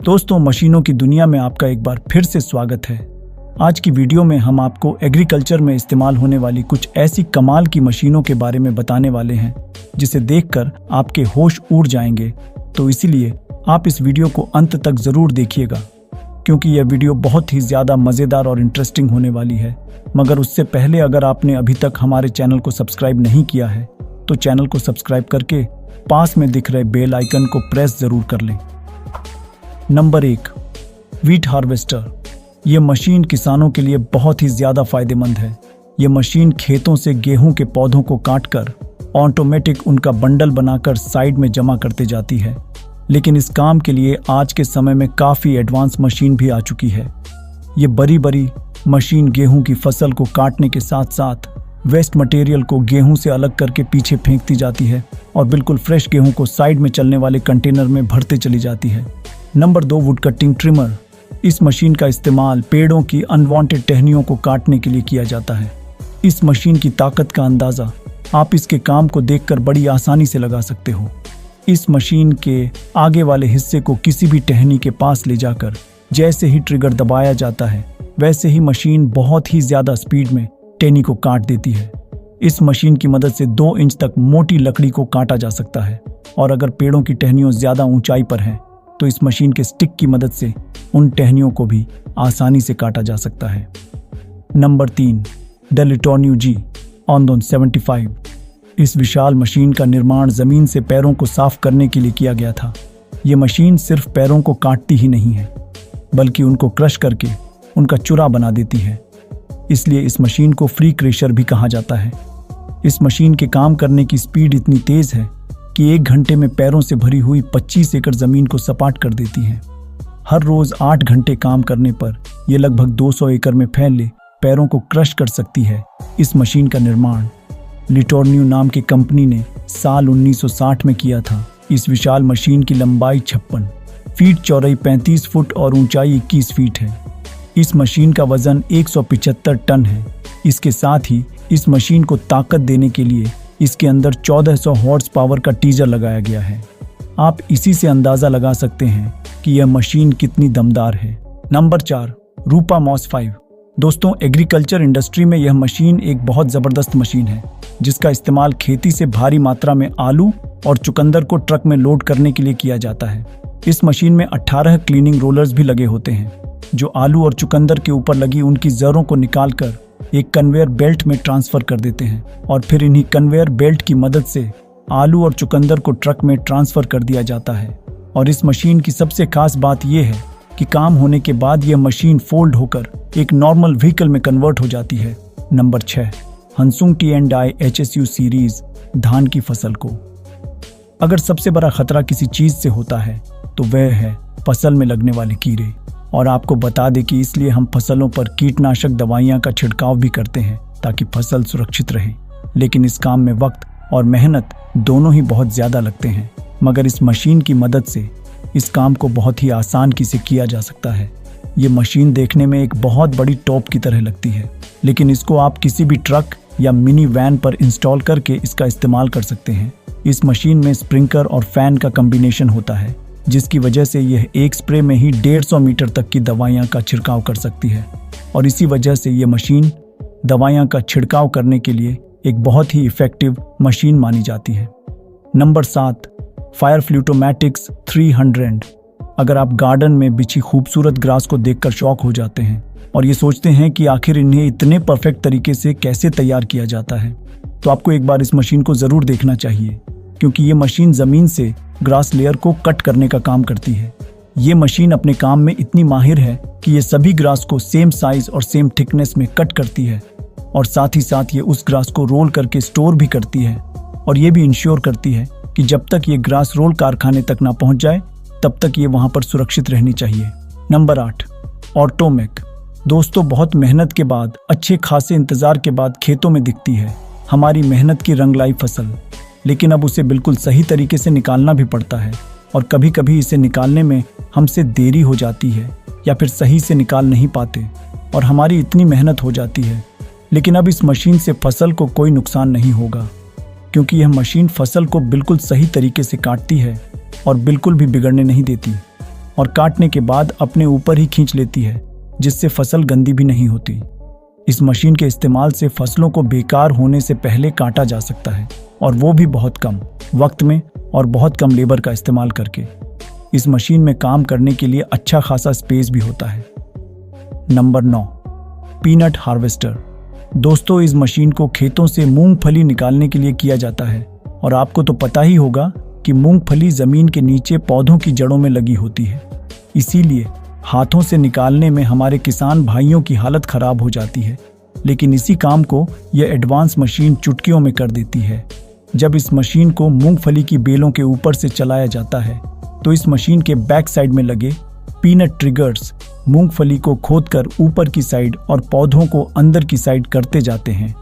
दोस्तों, मशीनों की दुनिया में आपका एक बार फिर से स्वागत है। आज की वीडियो में हम आपको एग्रीकल्चर में इस्तेमाल होने वाली कुछ ऐसी कमाल की मशीनों के बारे में बताने वाले हैं जिसे देखकर आपके होश उड़ जाएंगे। तो इसीलिए आप इस वीडियो को अंत तक जरूर देखिएगा, क्योंकि यह वीडियो बहुत ही ज़्यादा मज़ेदार और इंटरेस्टिंग होने वाली है। मगर उससे पहले अगर आपने अभी तक हमारे चैनल को सब्सक्राइब नहीं किया है तो चैनल को सब्सक्राइब करके पास में दिख रहे बेल आइकन को प्रेस जरूर कर लें। Number 1, wheat harvester. ये मशीन किसानों के लिए बहुत ही ज़्यादा फायदेमंद है। ये मशीन खेतों से गेहूं के पौधों को काटकर ऑटोमेटिक उनका बंडल बनाकर साइड में जमा करते जाती है। लेकिन इस काम के लिए आज के समय में काफ़ी एडवांस मशीन भी आ चुकी है। ये बड़ी बड़ी मशीन गेहूं की फसल को काटने के साथ साथ वेस्ट मटेरियल को गेहूं से अलग करके पीछे फेंकती जाती है और बिल्कुल फ्रेश गेहूं को साइड में चलने वाले कंटेनर में भरते चली जाती है। Number 2, would cutting trimmer. इस मशीन का इस्तेमाल पेड़ों की अनवांटेड टहनियों को काटने के लिए किया जाता है। इस मशीन की ताकत का अंदाज़ा आप इसके काम को देखकर बड़ी आसानी से लगा सकते हो। इस मशीन के आगे वाले हिस्से को किसी भी टहनी के पास ले जाकर जैसे ही ट्रिगर दबाया जाता है वैसे ही मशीन बहुत ही ज़्यादा स्पीड में टहनी को काट देती है। इस मशीन की मदद से 2 इंच तक मोटी लकड़ी को काटा जा सकता है, और अगर पेड़ों की टहनियों ज़्यादा ऊंचाई पर हैं तो इस मशीन के स्टिक की मदद से उन टहनियों को भी आसानी से काटा जा सकता है। नंबर 3, डेलिटोनियो जी ऑनडोन 75। इस विशाल मशीन का निर्माण ज़मीन से पैरों को साफ करने के लिए किया गया था। ये मशीन सिर्फ पैरों को काटती ही नहीं है, बल्कि उनको क्रश करके उनका चूरा बना देती है। इसलिए इस मशीन को फ्री क्रेशर भी कहा जाता है। इस मशीन के काम करने की स्पीड इतनी तेज़ है कि 1 घंटे में पैरों से भरी हुई 25 एकड़ ज़मीन को सपाट कर देती है। हर रोज़ 8 घंटे काम करने पर यह लगभग 200 एकड़ में फैले पैरों को क्रश कर सकती है। इस मशीन का निर्माण लिटोर्नियो नाम की कंपनी ने साल 1960 में किया था। इस विशाल मशीन की लंबाई 56 फीट, चौड़ाई 35 फुट और ऊंचाई 21 फीट है। इस मशीन का वजन 175 टन है। इसके साथ ही इस मशीन को ताकत देने के लिए इसके अंदर 1400 हॉर्स पावर का टीजर लगाया गया है। आप इसी से अंदाज़ा लगा सकते हैं कि यह मशीन कितनी दमदार है। नंबर 4, रूपा मॉस 5। दोस्तों, एग्रीकल्चर इंडस्ट्री में यह मशीन एक बहुत ज़बरदस्त मशीन है जिसका इस्तेमाल खेती से भारी मात्रा में आलू और चुकंदर को ट्रक में लोड करने के लिए किया जाता है। इस मशीन में 18 क्लीनिंग रोलर्स भी लगे होते हैं जो आलू और चुकंदर के ऊपर लगी उनकी जरों को निकालकर एक कन्वेयर बेल्ट में ट्रांसफ़र कर देते हैं, और फिर इन्हीं कन्वेयर बेल्ट की मदद से आलू और चुकंदर को ट्रक में ट्रांसफ़र कर दिया जाता है। और इस मशीन की सबसे खास बात यह है कि काम होने के बाद यह मशीन फोल्ड होकर एक नॉर्मल व्हीकल में कन्वर्ट हो जाती है। नंबर 6, हंसुंग T&I HSU सीरीज़ धान की फसल को। अगर सबसे बड़ा खतरा किसी चीज़ से होता है तो वह है फसल में लगने वाले कीड़े। और आपको बता दें कि इसलिए हम फसलों पर कीटनाशक दवाइयाँ का छिड़काव भी करते हैं ताकि फसल सुरक्षित रहे। लेकिन इस काम में वक्त और मेहनत दोनों ही बहुत ज़्यादा लगते हैं, मगर इस मशीन की मदद से इस काम को बहुत ही आसान से किया जा सकता है। ये मशीन देखने में एक बहुत बड़ी टॉप की तरह लगती है, लेकिन इसको आप किसी भी ट्रक या मिनी वैन पर इंस्टॉल करके इसका इस्तेमाल कर सकते हैं। इस मशीन में स्प्रिंकलर और फैन का कम्बिनेशन होता है, जिसकी वजह से यह एक स्प्रे में ही 150 मीटर तक की दवाइयाँ का छिड़काव कर सकती है। और इसी वजह से ये मशीन दवाइयाँ का छिड़काव करने के लिए एक बहुत ही इफ़ेक्टिव मशीन मानी जाती है। नंबर 7, फायर फ्लूटोमैटिक्स 300। अगर आप गार्डन में बिछी खूबसूरत ग्रास को देखकर शॉक हो जाते हैं और ये सोचते हैं कि आखिर इन्हें इतने परफेक्ट तरीके से कैसे तैयार किया जाता है, तो आपको एक बार इस मशीन को ज़रूर देखना चाहिए, क्योंकि ये मशीन ज़मीन से ग्रास लेयर को कट करने का काम करती है। ये मशीन अपने काम में इतनी माहिर है कि ये सभी ग्रास को सेम साइज और सेम थिकनेस में कट करती है, और साथ ही साथ ये उस ग्रास को रोल करके स्टोर भी करती है, और ये भी इंश्योर करती है कि जब तक ये ग्रास रोल कारखाने तक ना पहुंच जाए तब तक ये वहां पर सुरक्षित रहनी चाहिए। नंबर 8, ऑटोमेक। दोस्तों, बहुत मेहनत के बाद, अच्छे खासे इंतजार के बाद खेतों में दिखती है हमारी मेहनत की रंगलाई फसल। लेकिन अब उसे बिल्कुल सही तरीके से निकालना भी पड़ता है, और कभी कभी इसे निकालने में हमसे देरी हो जाती है या फिर सही से निकाल नहीं पाते और हमारी इतनी मेहनत हो जाती है। लेकिन अब इस मशीन से फसल को कोई नुकसान नहीं होगा, क्योंकि यह मशीन फसल को बिल्कुल सही तरीके से काटती है और बिल्कुल भी बिगड़ने नहीं देती। और काटने के बाद अपने ऊपर ही खींच लेती है, जिससे फसल गंदी भी नहीं होती। इस मशीन के इस्तेमाल से फसलों को बेकार होने से पहले काटा जा सकता है, और वो भी बहुत कम वक्त में और बहुत कम लेबर का इस्तेमाल करके। इस मशीन में काम करने के लिए अच्छा खासा स्पेस भी होता है। Number 9, peanut harvester. दोस्तों, इस मशीन को खेतों से मूंगफली निकालने के लिए किया जाता है, और आपको तो पता ही होगा कि मूंगफली जमीन के नीचे पौधों की जड़ों में लगी होती है। इसीलिए हाथों से निकालने में हमारे किसान भाइयों की हालत खराब हो जाती है, लेकिन इसी काम को यह एडवांस मशीन चुटकियों में कर देती है। जब इस मशीन को मूंगफली की बेलों के ऊपर से चलाया जाता है, तो इस मशीन के बैक साइड में लगे पीनट ट्रिगर्स मूंगफली को खोदकर ऊपर की साइड और पौधों को अंदर की साइड करते जाते हैं।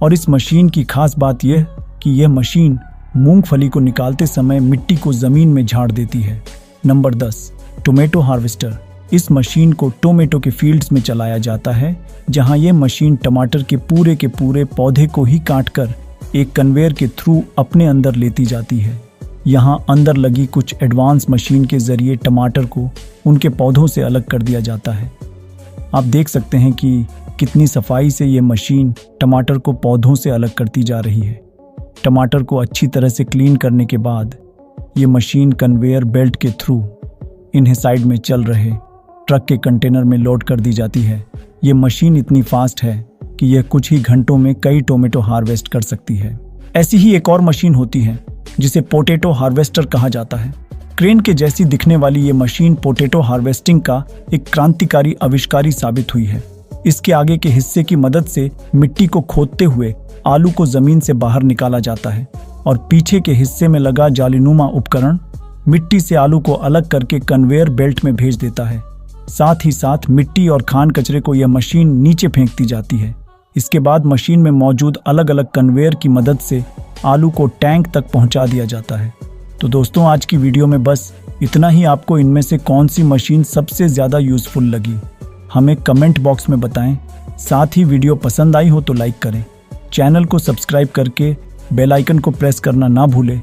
और इस मशीन की खास बात यह कि यह मशीन मूंगफली को निकालते समय मिट्टी को जमीन में झाड़ देती है। Number 10, tomato harvester. इस मशीन को टोमेटो के फील्ड्स में चलाया जाता है, जहां यह मशीन टमाटर के पूरे पौधे को ही काटकर एक कन्वेयर के थ्रू अपने अंदर लेती जाती है। यहाँ अंदर लगी कुछ एडवांस मशीन के जरिए टमाटर को उनके पौधों से अलग कर दिया जाता है। आप देख सकते हैं कि कितनी सफाई से ये मशीन टमाटर को पौधों से अलग करती जा रही है। टमाटर को अच्छी तरह से क्लीन करने के बाद ये मशीन कन्वेयर बेल्ट के थ्रू इन्हें साइड में चल रहे ट्रक के कंटेनर में लोड कर दी जाती है। ये मशीन इतनी फास्ट है कि यह कुछ ही घंटों में कई टोमेटो हार्वेस्ट कर सकती है। ऐसी ही एक और मशीन होती है जिसे पोटैटो हार्वेस्टर कहा जाता है। क्रेन के जैसी दिखने वाली ये मशीन पोटैटो हार्वेस्टिंग का एक क्रांतिकारी आविष्कारी साबित हुई है। इसके आगे के हिस्से की मदद से मिट्टी को खोदते हुए आलू को जमीन से बाहर निकाला जाता है, और पीछे के हिस्से में लगा जालीनुमा उपकरण मिट्टी से आलू को अलग करके कन्वेयर बेल्ट में भेज देता है। साथ ही साथ मिट्टी और खान कचरे को यह मशीन नीचे फेंकती जाती है। इसके बाद मशीन में मौजूद अलग अलग कन्वेयर की मदद से आलू को टैंक तक पहुंचा दिया जाता है। तो दोस्तों, आज की वीडियो में बस इतना ही। आपको इनमें से कौन सी मशीन सबसे ज़्यादा यूज़फुल लगी, हमें कमेंट बॉक्स में बताएं। साथ ही वीडियो पसंद आई हो तो लाइक करें, चैनल को सब्सक्राइब करके बेल आइकन को प्रेस करना ना भूलें।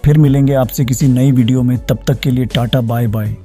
फिर मिलेंगे आपसे किसी नई वीडियो में, तब तक के लिए टाटा बाय बाय।